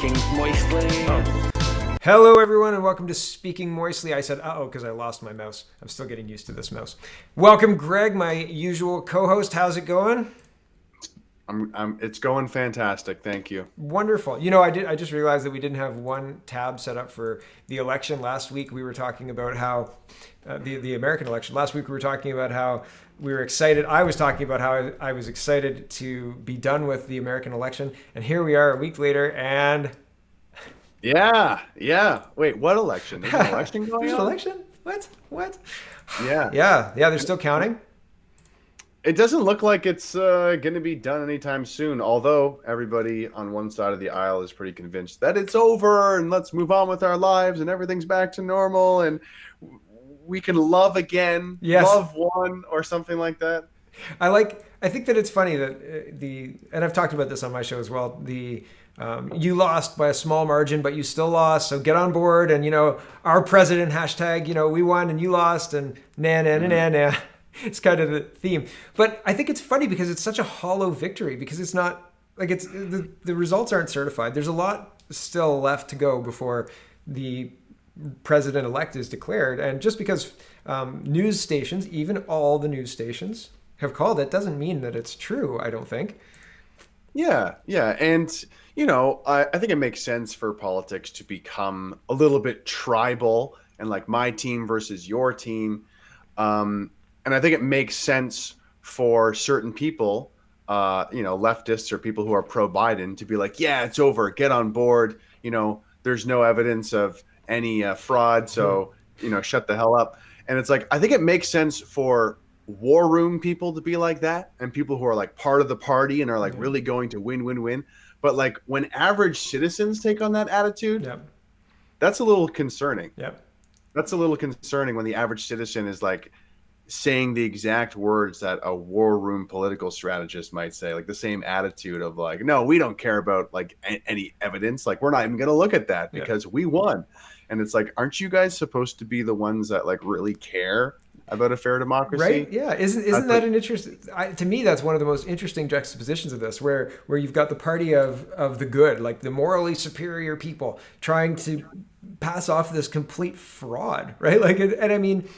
Speaking moistly. Hello, everyone, and welcome to Speaking Moistly. I said, uh-oh, because I lost my mouse. I'm still getting used to this mouse. Welcome, Greg, my usual co-host. How's it going? It's going fantastic. Thank you. Wonderful. You know, I just realized that we didn't have one tab set up for the election. Last week, we were talking about how the American election. Last week, we were talking about how we were excited. I was talking about how I was excited to be done with the American election. And here we are a week later, and... Yeah. Wait, what election? There's an election going There's on? an election? What? Yeah. Yeah, they're still counting. It doesn't look like it's going to be done anytime soon, although everybody on one side of the aisle is pretty convinced that it's over and let's move on with our lives and everything's back to normal and we can love again, Yes. love one or something like that. I think that it's funny that and I've talked about this on my show as well, you lost by a small margin, but you still lost. So get on board. And, our president hashtag, we won and you lost and nah. It's kind of the theme. But I think it's funny because it's such a hollow victory because it's not like the results aren't certified. There's a lot still left to go before the president-elect is declared. And just because news stations, even all the news stations have called it, doesn't mean that it's true, I don't think. Yeah. And, I think it makes sense for politics to become a little bit tribal and like my team versus your team. And I think it makes sense for certain people, leftists or people who are pro-Biden to be like, yeah, it's over. Get on board. There's no evidence of any fraud. So, shut the hell up. And it's like, I think it makes sense for war room people to be like that and people who are like part of the party and are like really going to win. But like when average citizens take on that attitude, that's a little concerning. That's a little concerning when the average citizen is like saying the exact words that a war room political strategist might say, like the same attitude of like, no, we don't care about like any evidence. Like we're not even going to look at that because we won. And it's like, aren't you guys supposed to be the ones that like really care about a fair democracy? Right? Yeah. Isn't that an interesting? To me, that's one of the most interesting juxtapositions of this, where you've got the party of the good, like the morally superior people, trying to pass off this complete fraud, right? Like, and I mean,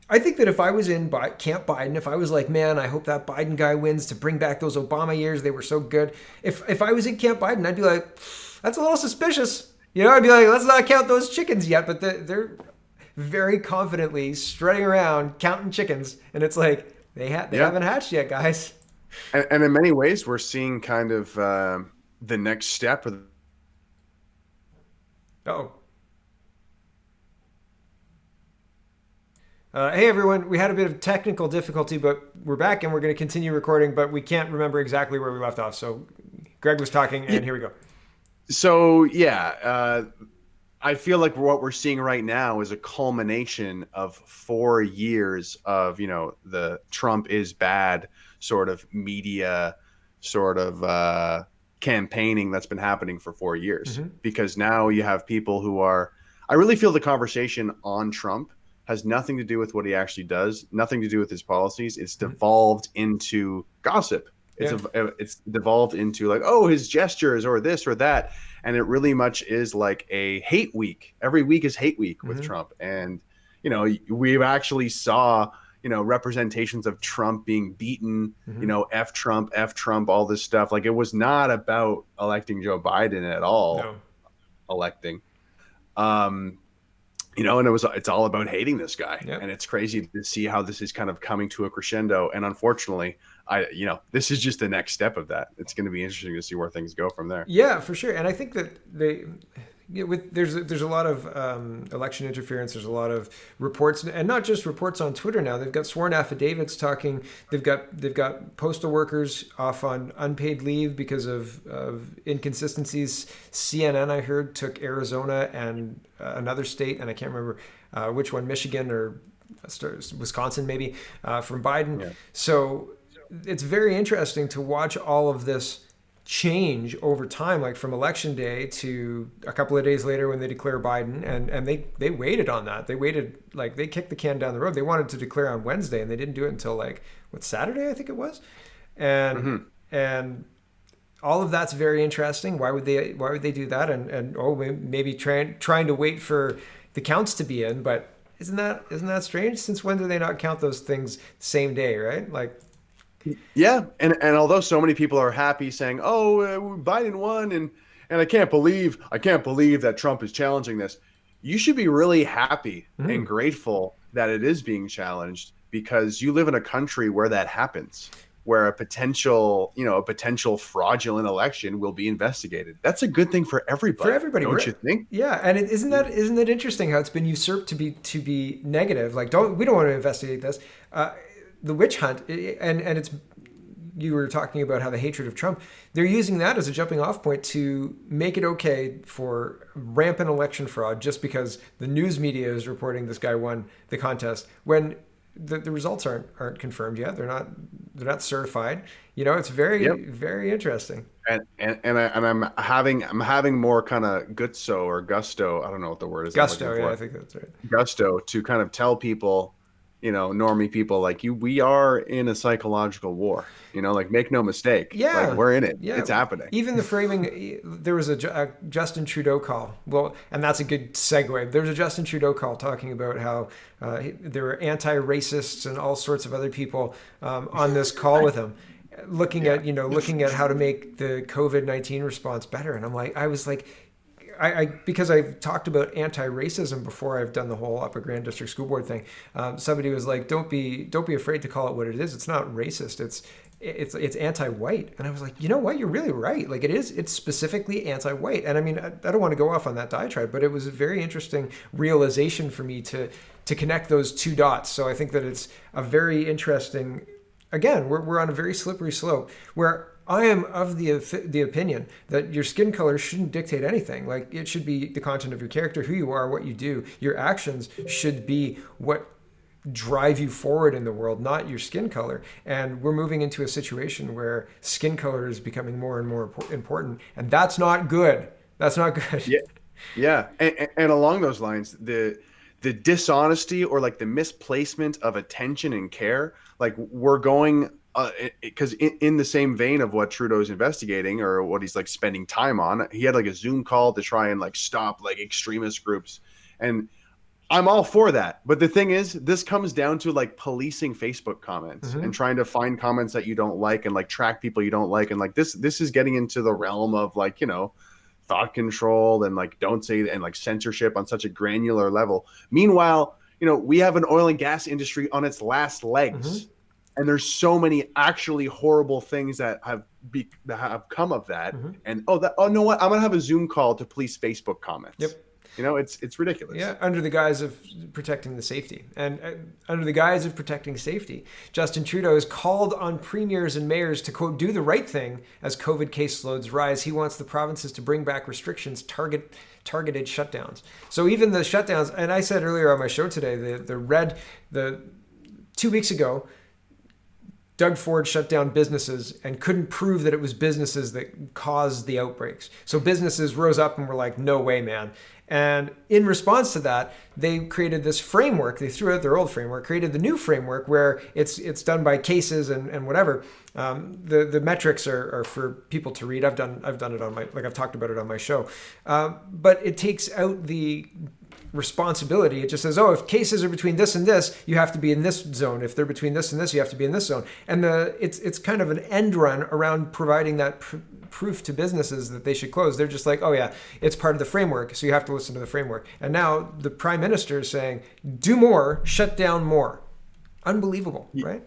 I think that if I was in Camp Biden, if I was like, man, I hope that Biden guy wins to bring back those Obama years, they were so good. If I was in Camp Biden, I'd be like, that's a little suspicious. I'd be like, let's not count those chickens yet. But they're very confidently strutting around counting chickens, and it's like they haven't hatched yet, guys. And in many ways, we're seeing kind of the next step of. Hey everyone, we had a bit of technical difficulty, but we're back and we're going to continue recording, but we can't remember exactly where we left off. So Greg was talking, and here we go. So I feel like what we're seeing right now is a culmination of 4 years of, the Trump is bad sort of media sort of campaigning that's been happening for 4 years. Because now you have people who I really feel the conversation on Trump has nothing to do with what he actually does, nothing to do with his policies. It's devolved into gossip. It's devolved into like, oh, his gestures or this or that. And it really much is like a hate week. Every week is hate week with Trump. And, we've actually saw, representations of Trump being beaten, F Trump, all this stuff. Like it was not about electing Joe Biden at all. No. Electing. And it's all about hating this guy. And it's crazy to see how this is kind of coming to a crescendo. And unfortunately, this is just the next step of that. It's going to be interesting to see where things go from there. Yeah, for sure. And I think that there's a lot of election interference. There's a lot of reports, and not just reports on Twitter now. They've got sworn affidavits talking. They've got postal workers off on unpaid leave because of inconsistencies. CNN, I heard, took Arizona and another state, and I can't remember which one, Michigan or Wisconsin maybe, from Biden. Yeah. So it's very interesting to watch all of this change over time, like from election day to a couple of days later when they declare Biden, and they waited on that. They waited, like they kicked the can down the road. They wanted to declare on Wednesday, and they didn't do it until like Saturday, I think it was. And all of that's very interesting. Why would they do that? And maybe trying to wait for the counts to be in, but isn't that strange? Since when do they not count those things same day, right? Like, Yeah, and although so many people are happy saying, "Oh, Biden won," and I can't believe that Trump is challenging this. You should be really happy and mhm. grateful that it is being challenged because you live in a country where that happens, where a potential fraudulent election will be investigated. That's a good thing for For everybody, everybody, don't you think? yeah, and isn't that interesting how it's been usurped to be negative? Like, we don't want to investigate this, the witch hunt, and it's, you were talking about how the hatred of Trump, they're using that as a jumping off point to make it okay for rampant election fraud just because the news media is reporting this guy won the contest when the results aren't confirmed yet. They're not certified. It's Yep. very, very interesting. I'm having more kind of gutso or gusto. I don't know what the word is I'm looking Gusto, yeah, I for. think that's right. Gusto to kind of tell people, normie people like you, we are in a psychological war. Like make no mistake, like Yeah, we're in it. yeah. It's happening. Even the framing, there was a Justin Trudeau call. Well, and that's a good segue. There was a Justin Trudeau call talking about how there were anti-racists and all sorts of other people on this call with him, looking Yeah. at looking at how to make the COVID-19 response better. And I was like, because I've talked about anti-racism before I've done the whole Upper Grand District School Board thing. Somebody was like, "Don't be afraid to call it what it is. It's not racist. It's anti-white." And I was like, you know what? You're really right. Like, it's specifically anti-white. And I mean, I don't want to go off on that diatribe, but it was a very interesting realization for me to connect those two dots. So I think that it's a very interesting. Again, we're on a very slippery slope where I am of the opinion that your skin color shouldn't dictate anything. Like, it should be the content of your character, who you are, what you do. Your actions should be what drive you forward in the world, not your skin color. And we're moving into a situation where skin color is becoming more and more important, and that's not good. That's not good. Yeah. Yeah. And along those lines, the dishonesty or like the misplacement of attention and care, like we're going because in the same vein of what Trudeau's investigating or what he's like spending time on, he had like a Zoom call to try and like stop like extremist groups. And I'm all for that. But the thing is, this comes down to like policing Facebook comments and Hmm. trying to find comments that you don't like and like track people you don't like. And like this is getting into the realm of like, thought control and like don't say and like censorship on such a granular level. Meanwhile, we have an oil and gas industry on its last Hmm. legs. And there's so many actually horrible things that have come of that. Hmm. And no, what? I'm gonna have a Zoom call to police Facebook comments. Yep. It's ridiculous. Yeah, under the guise of protecting the safety. And under the guise of protecting safety, Justin Trudeau has called on premiers and mayors to, quote, do the right thing as COVID caseloads rise. He wants the provinces to bring back restrictions, targeted shutdowns. So even the shutdowns, and I said earlier on my show today, the 2 weeks ago, Doug Ford shut down businesses and couldn't prove that it was businesses that caused the outbreaks. So businesses rose up and were like, no way, man. And in response to that, they created this framework. They threw out their old framework, created the new framework where it's done by cases and whatever. The metrics are for people to read. I've done it on I've talked about it on my show. But it takes out the responsibility. It just says, oh, if cases are between this and this, you have to be in this zone. If they're between this and this, you have to be in this zone. And it's kind of an end run around providing that proof to businesses that they should close. They're just like, oh yeah, it's part of the framework, so you have to listen to the framework. And now the prime minister is saying, do more, shut down more. Unbelievable, right?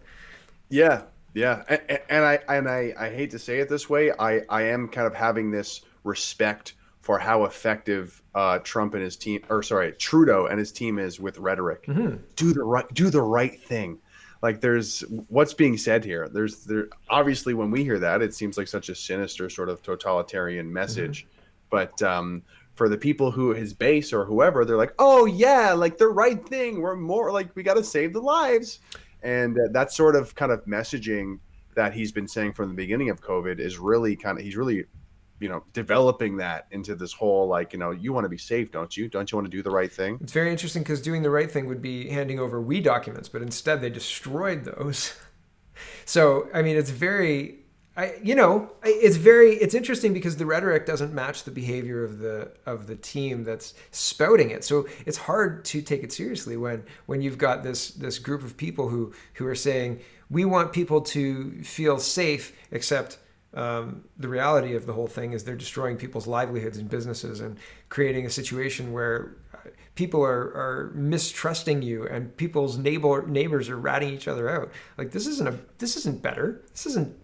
Yeah, yeah, and I hate to say it this way, I am kind of having this respect for how effective Trump and his team, or sorry, Trudeau and his team is with rhetoric. Mm-hmm. Do the right thing. Like there's what's being said here. There obviously when we hear that, it seems like such a sinister sort of totalitarian message, but for the people who his base or whoever, they're like, oh yeah, like the right thing. We're more like we got to save the lives. And that sort of kind of messaging that he's been saying from the beginning of COVID is really he's really, developing that into this whole, like, you want to be safe, don't you? Don't you want to do the right thing? It's very interesting because doing the right thing would be handing over documents, but instead they destroyed those. So, I mean, it's very, it's interesting because the rhetoric doesn't match the behavior of the team that's spouting it. So it's hard to take it seriously when you've got this group of people who are saying we want people to feel safe, except the reality of the whole thing is they're destroying people's livelihoods and businesses and creating a situation where people are mistrusting you and people's neighbors are ratting each other out. Like this isn't better. This isn't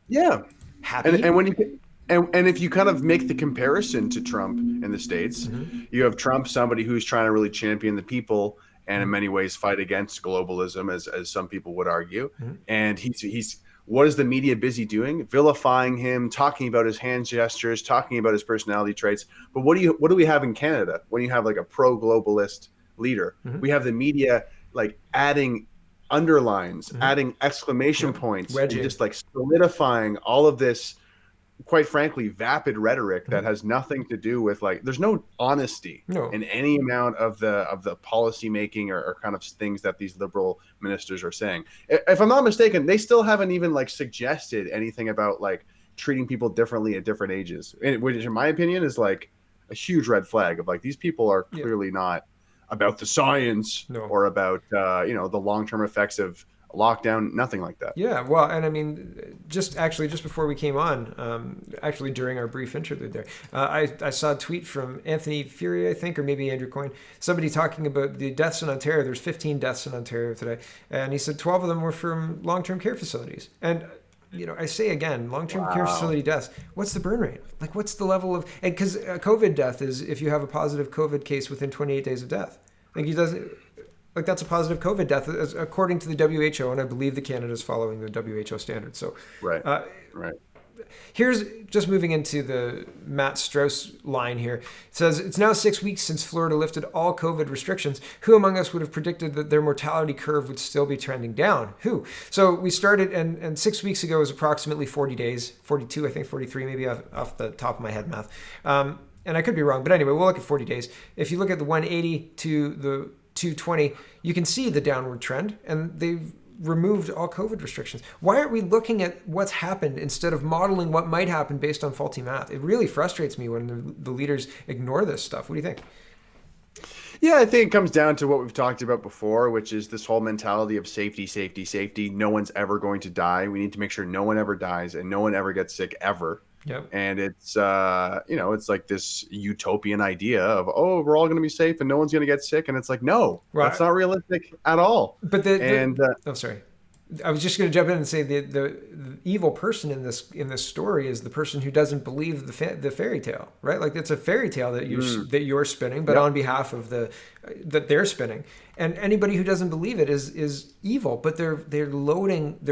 Yeah. happy. And when you and if you kind of make the comparison to Trump in the States, you have Trump, somebody who's trying to really champion the people and in many ways fight against globalism, as some people would argue. And he's what is the media busy doing? Vilifying him, talking about his hand gestures, talking about his personality traits. But what do we have in Canada when you have like a pro-globalist leader? We have the media like adding underlines, adding exclamation points, and just like solidifying all of this, quite frankly, vapid rhetoric that has nothing to do with like, there's no honesty in any amount of the policy making or kind of things that these liberal ministers are saying. If I'm not mistaken, they still haven't even like suggested anything about like treating people differently at different ages, which in my opinion is like a huge red flag of like, these people are clearly not about the science or about the long-term effects of lockdown, nothing like that. Yeah, well, and I mean, just before we came on, actually during our brief interlude there, I saw a tweet from Anthony Fury, I think, or maybe Andrew Coyne, somebody talking about the deaths in Ontario. There's 15 deaths in Ontario today, and he said 12 of them were from long-term care facilities. And I say again, long-term care facility deaths, what's the burn rate? Like, what's the level of, and because COVID death is if you have a positive COVID case within 28 days of death. Like, he doesn't, like, that's a positive COVID death, according to the WHO, and I believe that Canada is following the WHO standards. So, right. Here's just moving into the Matt Strauss line here. It says, it's now 6 weeks since Florida lifted all COVID restrictions. Who among us would have predicted that their mortality curve would still be trending down? Who? So we started, and 6 weeks ago was approximately 40 days, 42, I think 43, maybe off the top of my head math. And I could be wrong, but anyway, we'll look at 40 days. If you look at the 180 to the 220, you can see the downward trend, and they've removed all COVID restrictions. Why aren't we looking at what's happened instead of modeling what might happen based on faulty math? It really frustrates me when the leaders ignore this stuff. What do you think? Yeah, I think it comes down to what we've talked about before, which is this whole mentality of safety, safety, safety. No one's ever going to die. We need to make sure no one ever dies and no one ever gets sick ever. Yep. And it's, it's like this utopian idea of, oh, we're all going to be safe and no one's going to get sick. And it's like, no, that's not realistic at all. But sorry. I was just going to jump in and say the evil person in this story is the person who doesn't believe the fairy tale, right? Like, it's a fairy tale that you're spinning, but on behalf of that they're spinning. And anybody who doesn't believe it is evil. But they're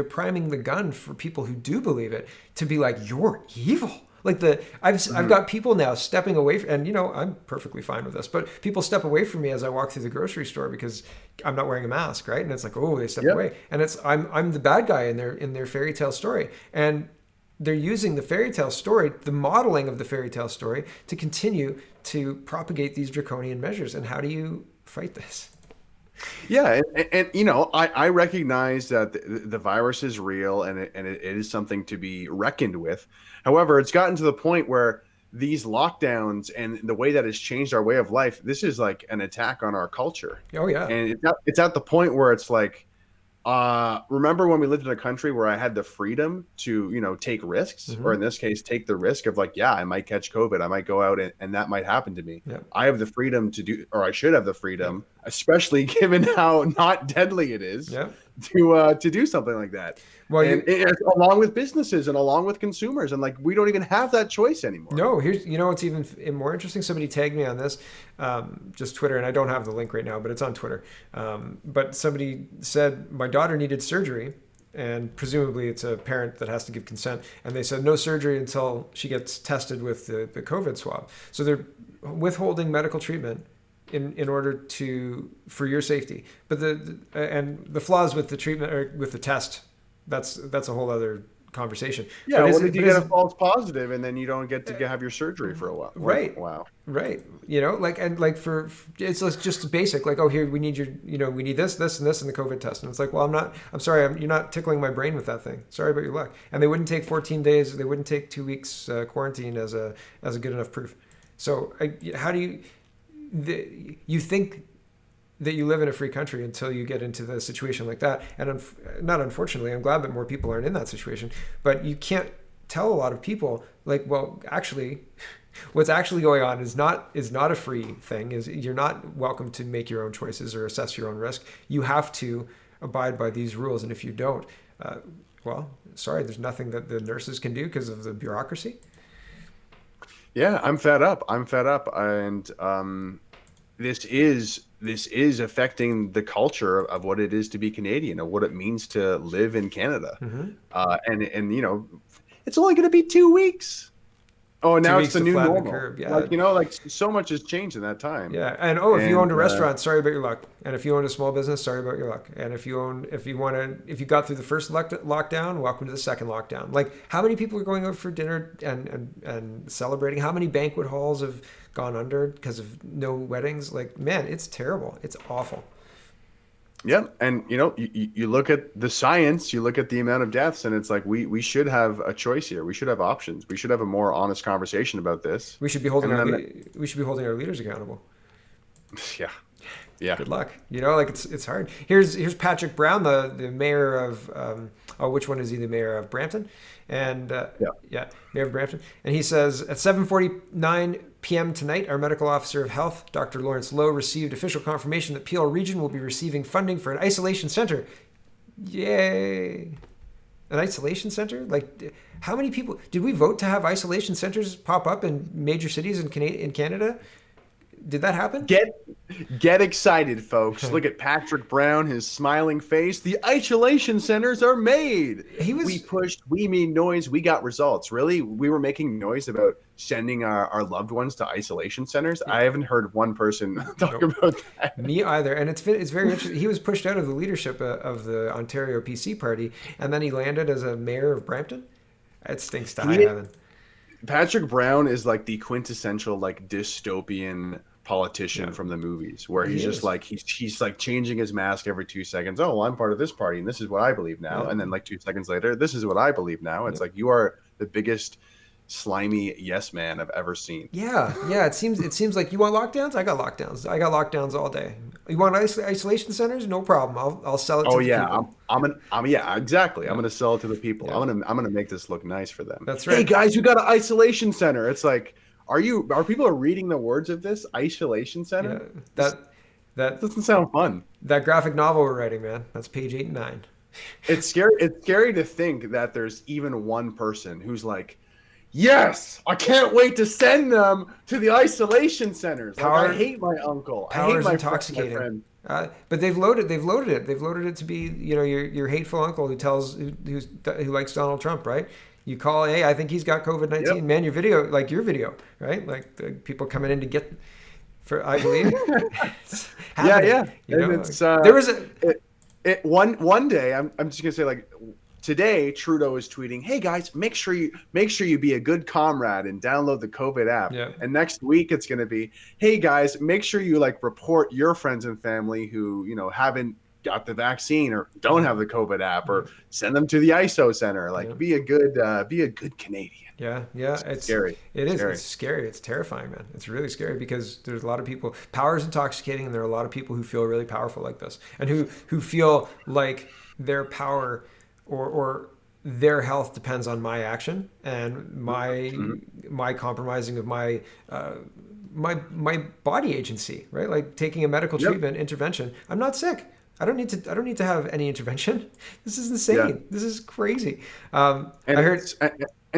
priming the gun for people who do believe it to be like, you're evil. Like I've got people now stepping away from, and I'm perfectly fine with this, but people step away from me as I walk through the grocery store because I'm not wearing a mask, right? And it's like, oh, they step away, and it's I'm the bad guy in their fairy tale story, and they're using the fairy tale story, the modeling of the fairy tale story, to continue to propagate these draconian measures. And how do you fight this? Yeah, and I recognize that the virus is real and it is something to be reckoned with. However, it's gotten to the point where these lockdowns and the way that it's changed our way of life, this is like an attack on our culture. Oh yeah, and it's at the point where it's like, remember when we lived in a country where I had the freedom to, take risks, or in this case, take the risk of like, yeah, I might catch COVID. I might go out and that might happen to me. Yep. I have the freedom to do, or I should have the freedom, especially given how not deadly it is, to do something like that. Well, along with businesses and along with consumers, and like, we don't even have that choice anymore. No, here's, what's even more interesting. Somebody tagged me on this, just Twitter, and I don't have the link right now, but it's on Twitter. But somebody said, my daughter needed surgery, and presumably it's a parent that has to give consent. And they said no surgery until she gets tested with the COVID swab. So they're withholding medical treatment in order for your safety. But the flaws with the treatment or with the test, that's a whole other conversation. Yeah, But what if you get a false positive and then you don't get to have your surgery for a while? Like, right, wow. right. You know, like, and like it's just basic, like, oh, here, we need your, we need this and this in the COVID test. And it's like, well, I'm sorry, you're not tickling my brain with that thing. Sorry about your luck. And they wouldn't take 14 days, they wouldn't take 2 weeks quarantine as a good enough proof. So how do you think that you live in a free country until you get into the situation like that? And not unfortunately, I'm glad that more people aren't in that situation, but you can't tell a lot of people, like, well, actually, what's actually going on is not a free thing. Is you're not welcome to make your own choices or assess your own risk. You have to abide by these rules, and if you don't, well, sorry, there's nothing that the nurses can do because of the bureaucracy. Yeah, I'm fed up. And this is affecting the culture of what it is to be Canadian, of what it means to live in Canada. Mm-hmm. And it's only going to be 2 weeks. Oh, Two now it's weeks the to new flatten the normal. curve. Yeah. Like so much has changed in that time. Yeah, and if you owned a And restaurant, sorry about your luck. And if you owned a small business, sorry about your luck. And if you got through the first lockdown, welcome to the second lockdown. Like, how many people are going out for dinner and celebrating? How many banquet halls have gone under because of no weddings? Like, man, it's terrible. It's awful. yeah, and you look at the science, you look at the amount of deaths, and it's like we should have a choice here. We should have options. We should have a more honest conversation about this. We should be holding And our then, we should be holding our leaders accountable. yeah, yeah. Good luck. Like, it's hard. Here's Patrick Brown, the mayor of which one is he? The mayor of Brampton, and mayor of Brampton. And he says at 7:49 p.m. tonight, our medical officer of health, Dr. Lawrence Lowe, received official confirmation that Peel Region will be receiving funding for an isolation center. Yay! An isolation center? Like, how many people did we vote to have isolation centers pop up in major cities in Canada? Did that happen? Get excited, folks. Look at Patrick Brown, his smiling face. The isolation centers are made. We pushed, we made noise, we got results. Really? We were making noise about sending our loved ones to isolation centers? I haven't heard one person talk about that. Me either. And it's very interesting. He was pushed out of the leadership of the Ontario PC party, and then he landed as a mayor of Brampton. It stinks to high heaven. Patrick Brown is like the quintessential like dystopian politician from the movies, where he's just like he's like changing his mask every 2 seconds. Oh, well, I'm part of this party, and this is what I believe now. And then like 2 seconds later, this is what I believe now. It's like, you are the biggest slimy yes man I've ever seen. Yeah. It seems like, you want lockdowns? I got lockdowns all day. You want isolation centers? No problem. I'll sell it to the people. Exactly. I'm gonna sell it to the people. I'm gonna make this look nice for them. That's right. Hey guys, we got an isolation center. It's like, are people reading the words of this isolation center? Yeah, that doesn't sound fun. That graphic novel we're writing, man. That's page 8 and 9. It's scary. It's scary to think that there's even one person who's like, yes, I can't wait to send them to the isolation centers. Like, I hate my uncle. I hate my intoxicating. friend. But they've loaded it. They've loaded it to be, your hateful uncle who likes Donald Trump, right? You call, hey, I think he's got COVID-19. Yep. Man, your video, right? Like the people coming in to get, I believe. Yeah. There was one day. I'm just gonna say, like, today Trudeau is tweeting, hey guys, make sure you be a good comrade and download the COVID app. Yeah. And next week it's gonna be, hey guys, make sure you like report your friends and family who haven't got the vaccine or don't have the COVID app, or send them to the ISO center. Like, be a good Canadian. Yeah. It's scary. It is. Scary. It's scary. It's terrifying, man. It's really scary, because there's a lot of people. Power is intoxicating, and there are a lot of people who feel really powerful like this, and who feel like their power or their health depends on my action and my compromising of my body agency, right? Like taking a medical treatment intervention. I'm not sick. I don't need to have any intervention. This is insane. Yeah. This is crazy. And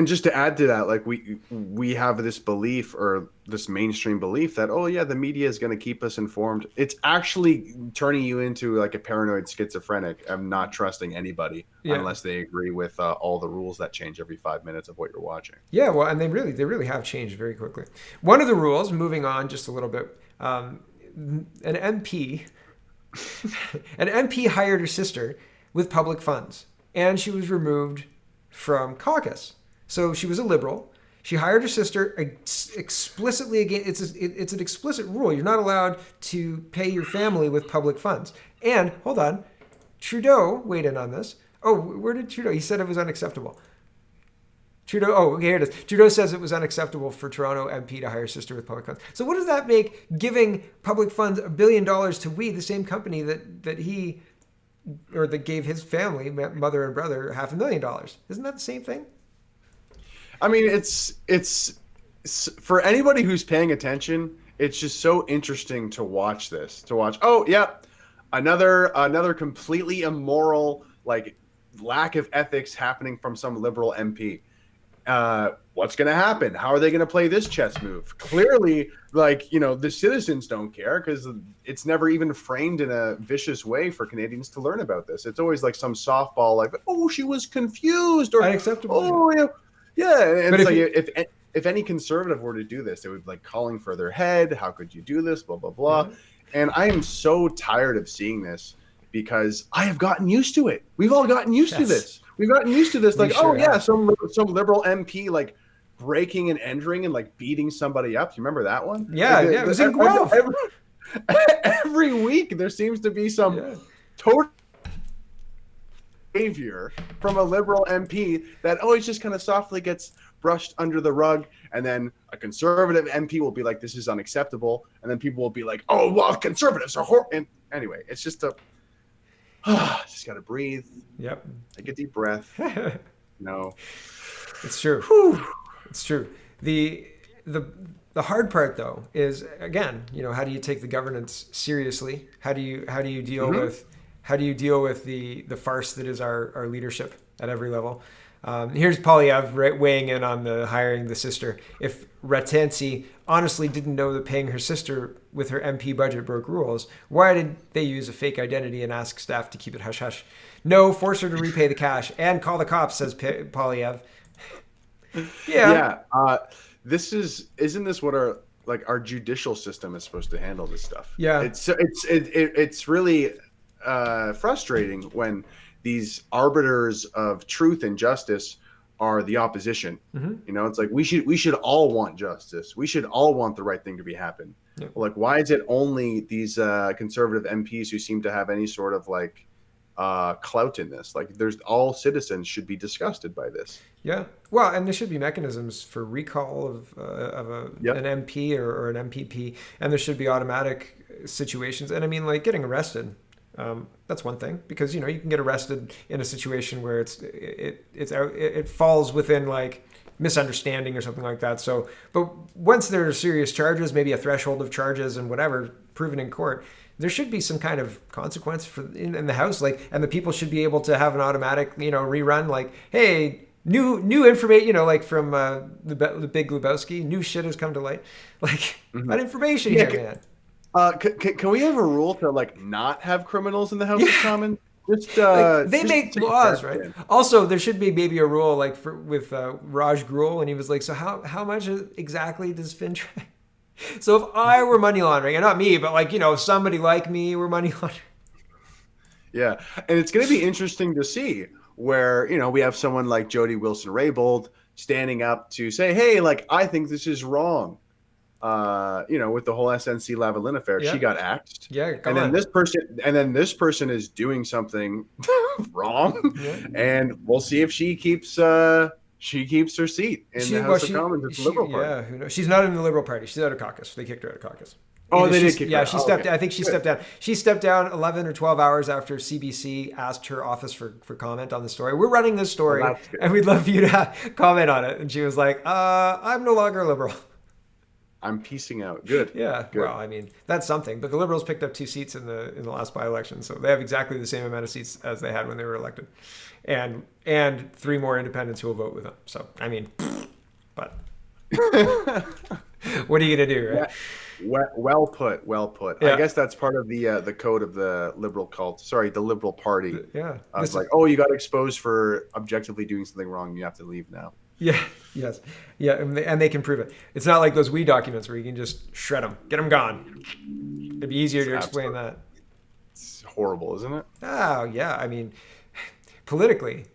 just to add to that, like we have this belief, or this mainstream belief, that the media is going to keep us informed. It's actually turning you into like a paranoid schizophrenic of not trusting anybody unless they agree with all the rules that change every 5 minutes of what you're watching. Yeah, well, and they really have changed very quickly. One of the rules, moving on just a little bit, an MP hired her sister with public funds, and she was removed from caucus. So she was a liberal. She hired her sister explicitly again. It's an explicit rule. You're not allowed to pay your family with public funds. And hold on, Trudeau weighed in on this. Oh, where did Trudeau? He said it was unacceptable. Trudeau, oh, okay, here it is. Trudeau says it was unacceptable for Toronto MP to hire sister with public funds. So what does that make giving public funds $1 billion to We, the same company that he, or that gave his family, mother and brother, $500,000? Isn't that the same thing? I mean, it's for anybody who's paying attention, it's just so interesting to watch this. To watch, oh yeah, another completely immoral, like, lack of ethics happening from some liberal MP. What's going to happen? How are they going to play this chess move? Clearly, like, the citizens don't care because it's never even framed in a vicious way for Canadians to learn about this. It's always like some softball, like, oh, she was confused, or Unacceptable. oh, yeah. And But it's like if any conservative were to do this, they would be like calling for their head. How could you do this? Blah blah blah. Mm-hmm. And I am so tired of seeing this because I have gotten used to it. We've all gotten used to this. We've gotten used to this. Like, sure some liberal MP like breaking and entering and like beating somebody up. You remember that one? Yeah, like, it was in Guelph. Every week there seems to be some total behavior from a liberal MP that always just kind of softly gets brushed under the rug, and then a conservative MP will be like, this is unacceptable, and then people will be like, oh, well, conservatives are horrible. And anyway, it's just just gotta breathe. Yep. Take a deep breath. No, it's true. Whew. It's true. The hard part though is, again, how do you take the governance seriously? How do you deal with the farce that is our leadership at every level? Here's Polyev weighing in on the hiring the sister. If Ratansi honestly didn't know that paying her sister with her MP budget broke rules, why did they use a fake identity and ask staff to keep it hush-hush? No, force her to repay the cash and call the cops, says Polyev. Yeah. Isn't this what our judicial system is supposed to handle this stuff? Yeah. It's really frustrating when these arbiters of truth and justice are the opposition. Mm-hmm. It's like we should all want justice. We should all want the right thing to be happen. Yeah. Well, like, why is it only these conservative MPs who seem to have any sort of like clout in this? Like, all citizens should be disgusted by this. Yeah. Well, and there should be mechanisms for recall of an MP or an MPP, and there should be automatic situations. And I mean, like, getting arrested. That's one thing, because you can get arrested in a situation where it falls within like misunderstanding or something like that. So, but once there are serious charges, maybe a threshold of charges and whatever proven in court, there should be some kind of consequence in the House, like, and the people should be able to have an automatic rerun, like, hey, new information, like from the Big Lebowski, new shit has come to light, like that information here, man. Can we have a rule to like not have criminals in the House of Commons? Just they make laws, right? Also, there should be maybe a rule like with Raj Grul, and he was like, so how much exactly does FinTrack? So if I were money laundering, and not me, but like somebody like me were money laundering. Yeah, and it's going to be interesting to see where we have someone like Jody Wilson-Raybould standing up to say, hey, like, I think this is wrong. With the whole SNC Lavalin affair, she got axed. Yeah, and then this person is doing something wrong, and we'll see if she keeps her seat in the House of Commons. It's the Liberal Party. Yeah, who knows? She's not in the Liberal Party. She's out of caucus. They kicked her out of caucus. Oh, they did kick her out. Yeah, she stepped. I think she stepped down. She stepped down 11 or 12 hours after CBC asked her office for comment on the story. We're running this story, and we'd love for you to comment on it. And she was like, "I'm no longer a Liberal. I'm piecing out." Good. Yeah. Good. Well, I mean, that's something. But the Liberals picked up 2 seats in the last by-election, so they have exactly the same amount of seats as they had when they were elected, and 3 more independents who will vote with them. So I mean, but what are you gonna do, right? Well put. Yeah. I guess that's part of the code of the liberal cult. Sorry, the Liberal Party. Yeah. It's like, oh, you got exposed for objectively doing something wrong. You have to leave now. Yeah. Yes. Yeah. And they can prove it. It's not like those documents where you can just shred them, get them gone. It'd be easier to explain that. It's horrible, isn't it? Oh yeah. I mean, politically,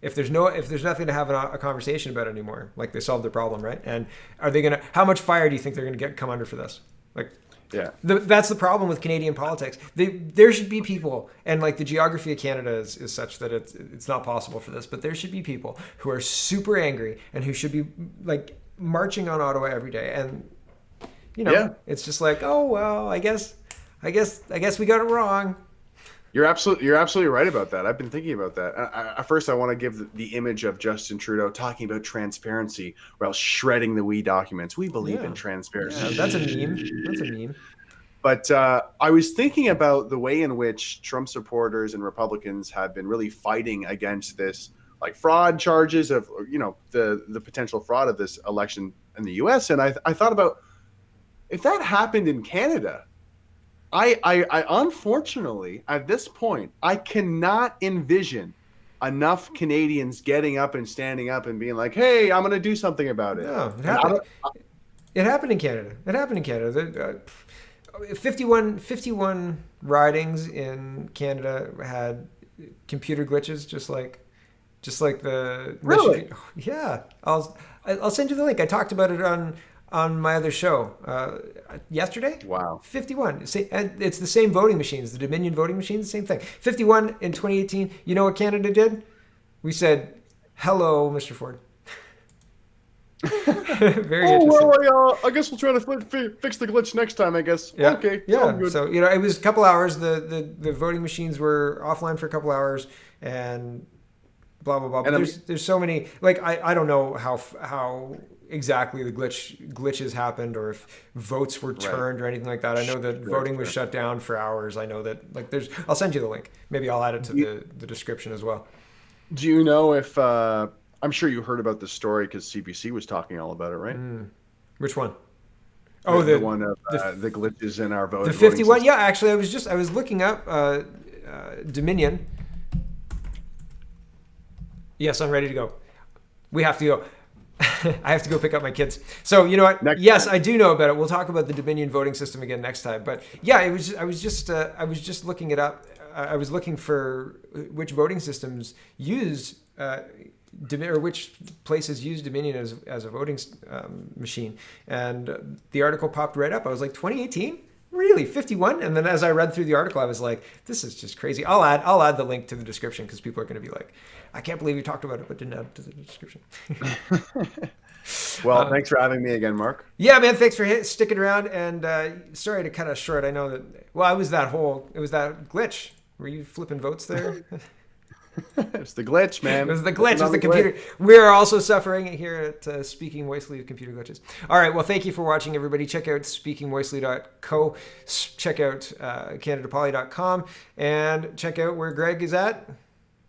if there's nothing to have a conversation about anymore, like they solved the problem, right? And are they gonna? How much fire do you think they're gonna come under for this? Like, Yeah. That's the problem with Canadian politics. There should be people, and like the geography of Canada is such that it's not possible for this, but there should be people who are super angry and who should be like marching on Ottawa every day. And it's just like, oh well, I guess we got it wrong. You're absolutely right about that. I've been thinking about that. At first, I want to give the image of Justin Trudeau talking about transparency while shredding the we documents. We believe in transparency. Yeah, that's a meme. But I was thinking about the way in which Trump supporters and Republicans have been really fighting against this, like fraud charges of, the potential fraud of this election in the U.S. And I thought about if that happened in Canada. I unfortunately, at this point, I cannot envision enough Canadians getting up and standing up and being like, hey, I'm going to do something about it. No, it happened in Canada. 51 ridings in Canada had computer glitches, just like the Really? Yeah, I'll send you the link. I talked about it on my other show yesterday. Wow. 51. And it's the same voting machines, the Dominion voting machines, same thing. 51 in 2018. You know what Canada did? We said, hello, Mr. Ford. Very interesting. Well, I guess we'll try to fix the glitch next time, I guess. Yeah. Okay. Yeah. Good. So, it was a couple hours. The voting machines were offline for a couple hours and blah, blah, blah. But there's so many, like, I don't know how exactly the glitches happened or if votes were turned or anything like that. I know that voting was shut down for hours. I know that, like, I'll send you the link. Maybe I'll add it to the description as well. Do you know if, I'm sure you heard about this story because CBC was talking all about it, right? Which one? Oh, the one of the glitches in our voting. The 51. Yeah, actually, I was looking up Dominion. Yes, I'm ready to go. We have to go. I have to go pick up my kids. So you know what? Yes, I do know about it. We'll talk about the Dominion voting system again next time. But yeah, I was just looking it up. I was looking for which voting systems use or which places use Dominion as a voting machine, and the article popped right up. I was like, 2018. Really, 51? And then as I read through the article, I was like, this is just crazy. I'll add the link to the description because people are going to be like, I can't believe you talked about it but didn't add it to the description. Well, thanks for having me again, Mark. Yeah, man, thanks for sticking around. And sorry to cut us short. I know that, well, it was that glitch. Were you flipping votes there? It's the glitch, man. It was the glitch. It was the computer. We're also suffering here at Speaking Moistly of computer glitches. All right. Well, thank you for watching, everybody. Check out speakingmoistly.co. Check out canadapoly.com. And check out where Greg is at.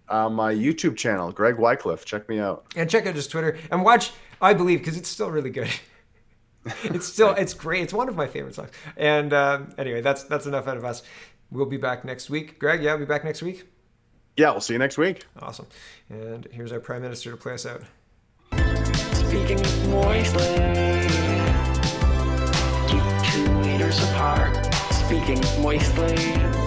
My YouTube channel, Greg Wycliffe. Check me out. And check out his Twitter. And watch I Believe, because it's still really good. It's great. It's one of my favorite songs. And anyway, that's enough out of us. We'll be back next week. Greg, yeah, we'll be back next week? Yeah, we'll see you next week. Awesome. And here's our Prime Minister to play us out. Speaking moistly, keep two meters apart. Speaking moistly.